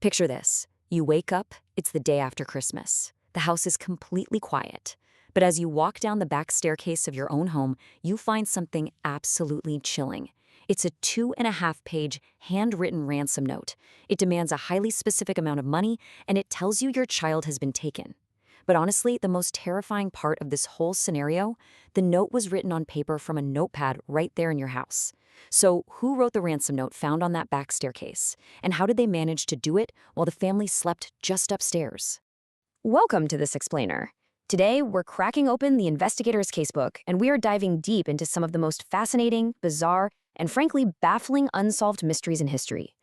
Picture this. You wake up, it's the day after Christmas. The house is completely quiet. But as you walk down the back staircase of your own home, you find something absolutely chilling. It's a 2.5-page handwritten ransom note. It demands a highly specific amount of money, and it tells you your child has been taken. But honestly, the most terrifying part of this whole scenario, the note was written on paper from a notepad right there in your house. So who wrote the ransom note found on that back staircase? And how did they manage to do it while the family slept just upstairs? Welcome to This Explainer. Today, we're cracking open the investigator's casebook, and we are diving deep into some of the most fascinating, bizarre, and frankly baffling unsolved mysteries in history.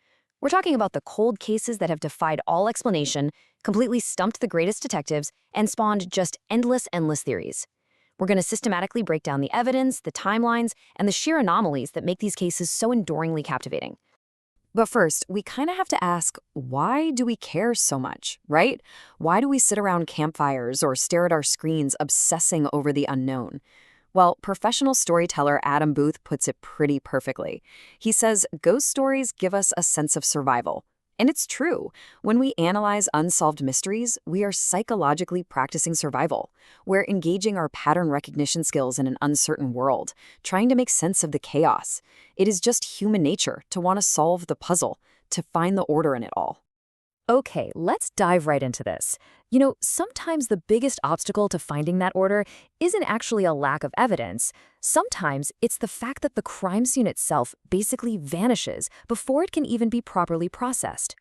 We're talking about the cold cases that have defied all explanation, completely stumped the greatest detectives, and spawned just endless theories. We're going to systematically break down the evidence, the timelines, and the sheer anomalies that make these cases so enduringly captivating. But first, we kind of have to ask, why do we care so much, right? Why do we sit around campfires or stare at our screens obsessing over the unknown? Well, professional storyteller Adam Booth puts it pretty perfectly. He says ghost stories give us a sense of survival. And it's true. When we analyze unsolved mysteries, we are psychologically practicing survival. We're engaging our pattern recognition skills in an uncertain world, trying to make sense of the chaos. It is just human nature to want to solve the puzzle, to find the order in it all. Okay, let's dive right into this. Sometimes the biggest obstacle to finding that order isn't actually a lack of evidence. Sometimes it's the fact that the crime scene itself basically vanishes before it can even be properly processed.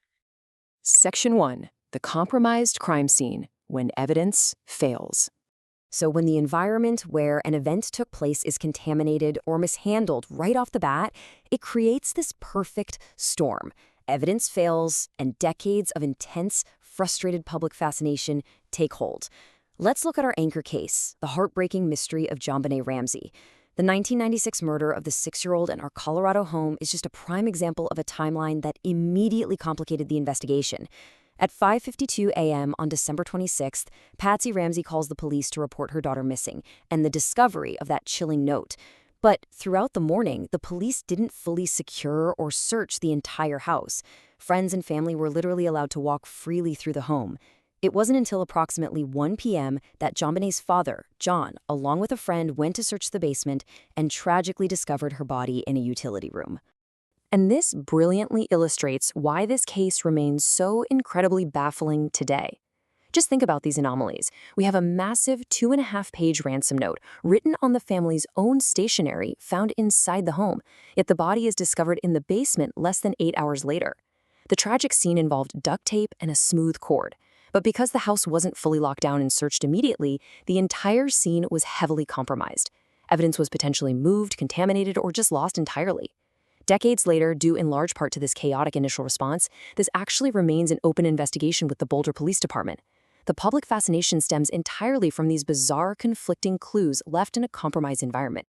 Section 1. The compromised crime scene, when evidence fails. So when the environment where an event took place is contaminated or mishandled right off the bat, it creates this perfect storm. Evidence fails, and decades of intense, frustrated public fascination take hold. Let's look at our anchor case, the heartbreaking mystery of JonBenet Ramsey. The 1996 murder of the 6-year-old in our Colorado home is just a prime example of a timeline that immediately complicated the investigation. At 5:52 a.m. on December 26th, Patsy Ramsey calls the police to report her daughter missing and the discovery of that chilling note. But throughout the morning, the police didn't fully secure or search the entire house. Friends and family were literally allowed to walk freely through the home. It wasn't until approximately 1 p.m. that JonBenet's father, John, along with a friend, went to search the basement and tragically discovered her body in a utility room. And this brilliantly illustrates why this case remains so incredibly baffling today. Just think about these anomalies. We have a massive 2.5-page ransom note written on the family's own stationery found inside the home, yet the body is discovered in the basement less than 8 hours later. The tragic scene involved duct tape and a smooth cord. But because the house wasn't fully locked down and searched immediately, the entire scene was heavily compromised. Evidence was potentially moved, contaminated, or just lost entirely. Decades later, due in large part to this chaotic initial response, this actually remains an open investigation with the Boulder Police Department. The public fascination stems entirely from these bizarre, conflicting clues left in a compromised environment.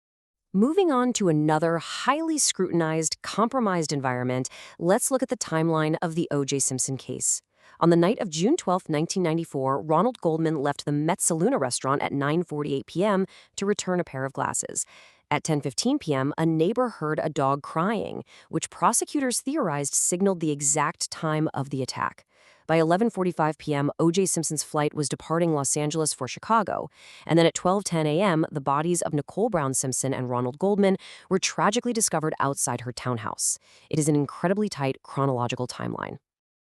Moving on to another highly scrutinized, compromised environment, let's look at the timeline of the O.J. Simpson case. On the night of June 12, 1994, Ronald Goldman left the Metzaluna restaurant at 9:48 p.m. to return a pair of glasses. At 10:15 p.m., a neighbor heard a dog crying, which prosecutors theorized signaled the exact time of the attack. By 11:45 p.m., O.J. Simpson's flight was departing Los Angeles for Chicago, and then at 12:10 a.m., the bodies of Nicole Brown Simpson and Ronald Goldman were tragically discovered outside her townhouse. It is an incredibly tight chronological timeline.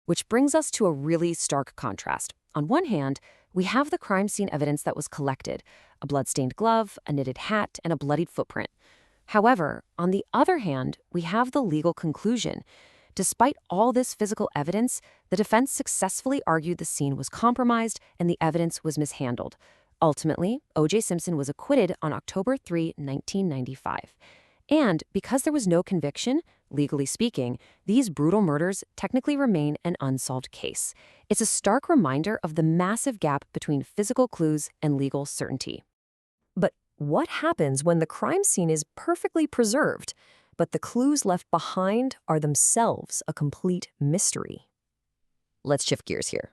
Which brings us to a really stark contrast. On one hand, we have the crime scene evidence that was collected, a blood-stained glove, a knitted hat, and a bloodied footprint. However, on the other hand, we have the legal conclusion. Despite all this physical evidence, the defense successfully argued the scene was compromised and the evidence was mishandled. Ultimately, O.J. Simpson was acquitted on October 3, 1995. And because there was no conviction, legally speaking, these brutal murders technically remain an unsolved case. It's a stark reminder of the massive gap between physical clues and legal certainty. But what happens when the crime scene is perfectly preserved, but the clues left behind are themselves a complete mystery? Let's shift gears here.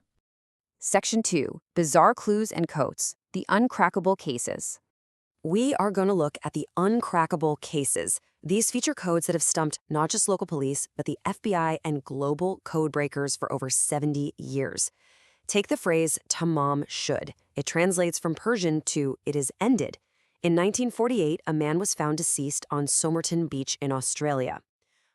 Section 2. Bizarre Clues and Codes. The Uncrackable Cases. We are going to look at the uncrackable cases. These feature codes that have stumped not just local police, but the FBI and global code breakers for over 70 years. Take the phrase tamam shud. It translates from Persian to it is ended. In 1948, a man was found deceased on Somerton Beach in Australia.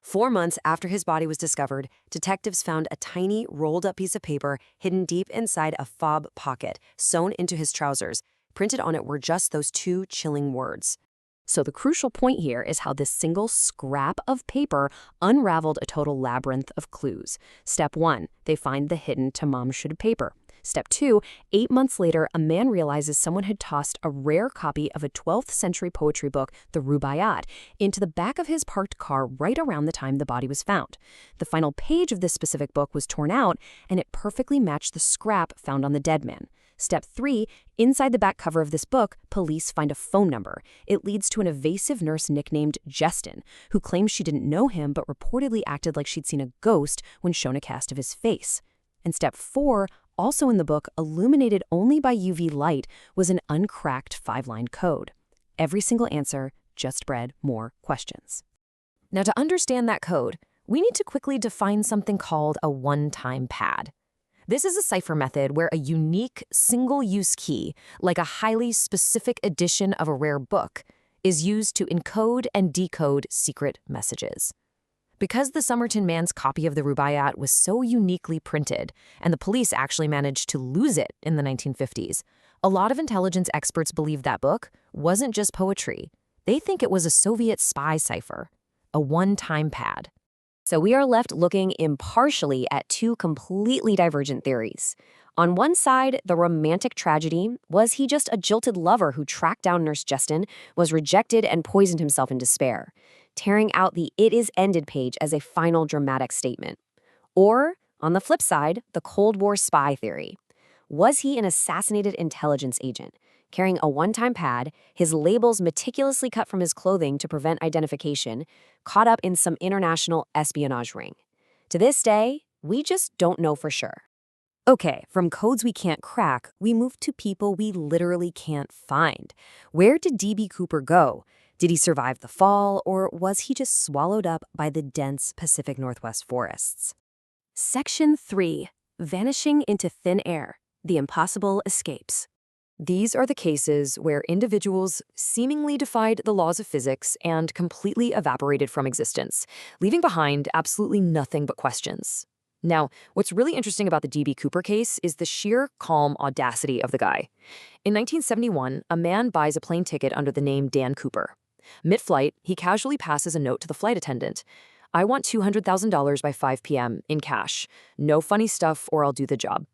4 months after his body was discovered, detectives found a tiny, rolled-up piece of paper hidden deep inside a fob pocket, sewn into his trousers. Printed on it were just those two chilling words. So the crucial point here is how this single scrap of paper unraveled a total labyrinth of clues. Step 1, they find the hidden tamam shud paper. Step 2, 8 months later, a man realizes someone had tossed a rare copy of a 12th century poetry book, the Rubaiyat, into the back of his parked car right around the time the body was found. The final page of this specific book was torn out, and it perfectly matched the scrap found on the dead man. Step 3, inside the back cover of this book, police find a phone number. It leads to an evasive nurse nicknamed Justin, who claims she didn't know him but reportedly acted like she'd seen a ghost when shown a cast of his face. And step 4, also in the book, illuminated only by UV light, was an uncracked 5-line code. Every single answer just bred more questions. Now, to understand that code, we need to quickly define something called a one-time pad. This is a cipher method where a unique single-use key, like a highly specific edition of a rare book, is used to encode and decode secret messages. Because the Somerton man's copy of the Rubaiyat was so uniquely printed, and the police actually managed to lose it in the 1950s, a lot of intelligence experts believe that book wasn't just poetry. They think it was a Soviet spy cipher, a one-time pad. So we are left looking impartially at two completely divergent theories. On one side, the romantic tragedy was he just a jilted lover who tracked down Nurse Justin, was rejected, and poisoned himself in despair, tearing out the "it is ended" page as a final dramatic statement. Or, on the flip side, the Cold War spy theory. Was he an assassinated intelligence agent, carrying a one-time pad, his labels meticulously cut from his clothing to prevent identification, caught up in some international espionage ring? To this day, we just don't know for sure. Okay, from codes we can't crack, we move to people we literally can't find. Where did D.B. Cooper go? Did he survive the fall, or was he just swallowed up by the dense Pacific Northwest forests? Section 3. Vanishing into thin air. The impossible escapes. These are the cases where individuals seemingly defied the laws of physics and completely evaporated from existence, leaving behind absolutely nothing but questions. Now, what's really interesting about the D.B. Cooper case is the sheer calm audacity of the guy. In 1971, a man buys a plane ticket under the name Dan Cooper. Mid-flight, he casually passes a note to the flight attendant. "I want $200,000 by 5 p.m. in cash. No funny stuff or I'll do the job."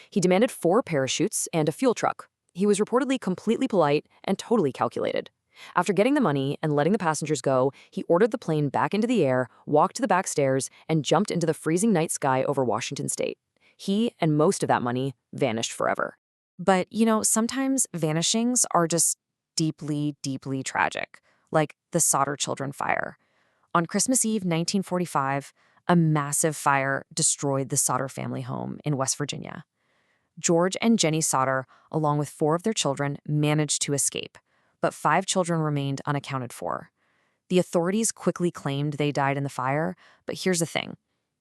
He demanded 4 parachutes and a fuel truck. He was reportedly completely polite and totally calculated. After getting the money and letting the passengers go, he ordered the plane back into the air, walked to the back stairs, and jumped into the freezing night sky over Washington state. He and most of that money vanished forever. But, sometimes vanishings are just deeply, deeply tragic, like the Sodder children fire. On Christmas Eve 1945, a massive fire destroyed the Sodder family home in West Virginia. George and Jenny Sodder, along with 4 of their children, managed to escape, but 5 children remained unaccounted for. The authorities quickly claimed they died in the fire, but here's the thing.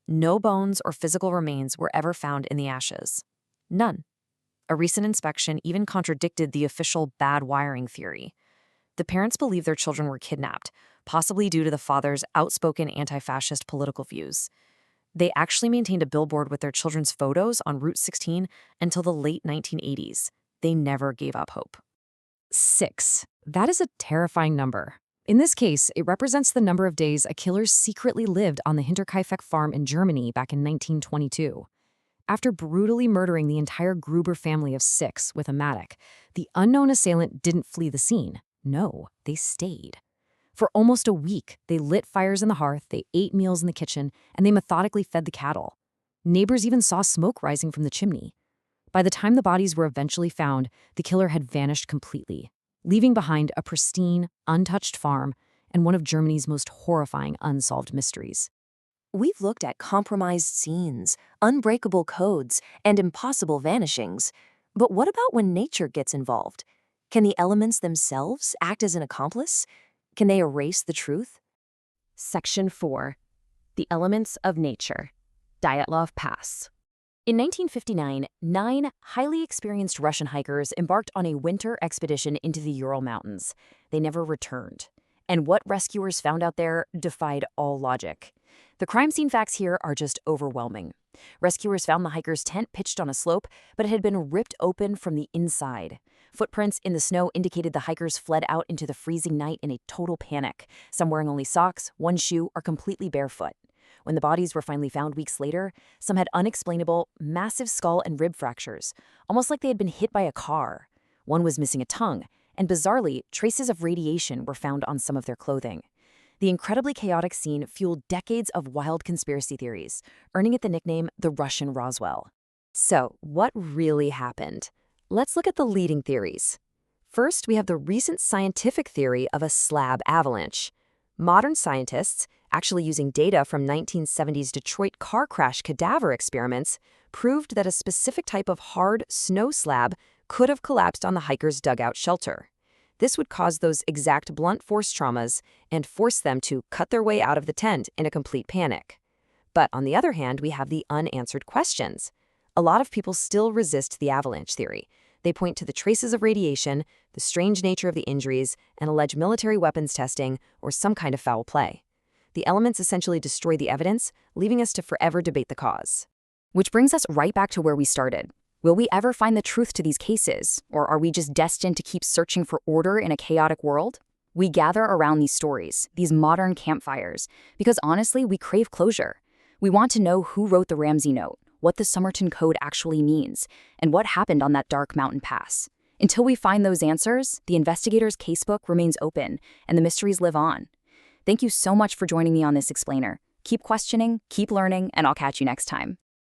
No bones or physical remains were ever found in the ashes. None. A recent inspection even contradicted the official bad wiring theory. The parents believe their children were kidnapped, possibly due to the father's outspoken anti-fascist political views. They actually maintained a billboard with their children's photos on Route 16 until the late 1980s. They never gave up hope. 6. That is a terrifying number. In this case, it represents the number of days a killer secretly lived on the Hinterkaifeck farm in Germany back in 1922. After brutally murdering the entire Gruber family of 6 with a mattock, the unknown assailant didn't flee the scene. No, they stayed. For almost a week, they lit fires in the hearth, they ate meals in the kitchen, and they methodically fed the cattle. Neighbors even saw smoke rising from the chimney. By the time the bodies were eventually found, the killer had vanished completely, leaving behind a pristine, untouched farm and one of Germany's most horrifying unsolved mysteries. We've looked at compromised scenes, unbreakable codes, and impossible vanishings. But what about when nature gets involved? Can the elements themselves act as an accomplice? Can they erase the truth? Section 4. The Elements of Nature. Dyatlov Pass. In 1959, 9 highly experienced Russian hikers embarked on a winter expedition into the Ural Mountains. They never returned. And what rescuers found out there defied all logic. The crime scene facts here are just overwhelming. Rescuers found the hikers' tent pitched on a slope, but it had been ripped open from the inside. Footprints in the snow indicated the hikers fled out into the freezing night in a total panic, some wearing only socks, one shoe, or completely barefoot. When the bodies were finally found weeks later, some had unexplainable, massive skull and rib fractures, almost like they had been hit by a car. One was missing a tongue, and bizarrely, traces of radiation were found on some of their clothing. The incredibly chaotic scene fueled decades of wild conspiracy theories, earning it the nickname the Russian Roswell. So, what really happened? Let's look at the leading theories. First, we have the recent scientific theory of a slab avalanche. Modern scientists, actually using data from 1970s Detroit car crash cadaver experiments, proved that a specific type of hard snow slab could have collapsed on the hikers' dugout shelter. This would cause those exact blunt force traumas and force them to cut their way out of the tent in a complete panic. But on the other hand, we have the unanswered questions. A lot of people still resist the avalanche theory. They point to the traces of radiation, the strange nature of the injuries, and allege military weapons testing or some kind of foul play. The elements essentially destroy the evidence, leaving us to forever debate the cause. Which brings us right back to where we started. Will we ever find the truth to these cases, or are we just destined to keep searching for order in a chaotic world? We gather around these stories, these modern campfires, because honestly, we crave closure. We want to know who wrote the Ramsey Note, what the Somerton Code actually means, and what happened on that dark mountain pass. Until we find those answers, the investigator's casebook remains open, and the mysteries live on. Thank you so much for joining me on this explainer. Keep questioning, keep learning, and I'll catch you next time.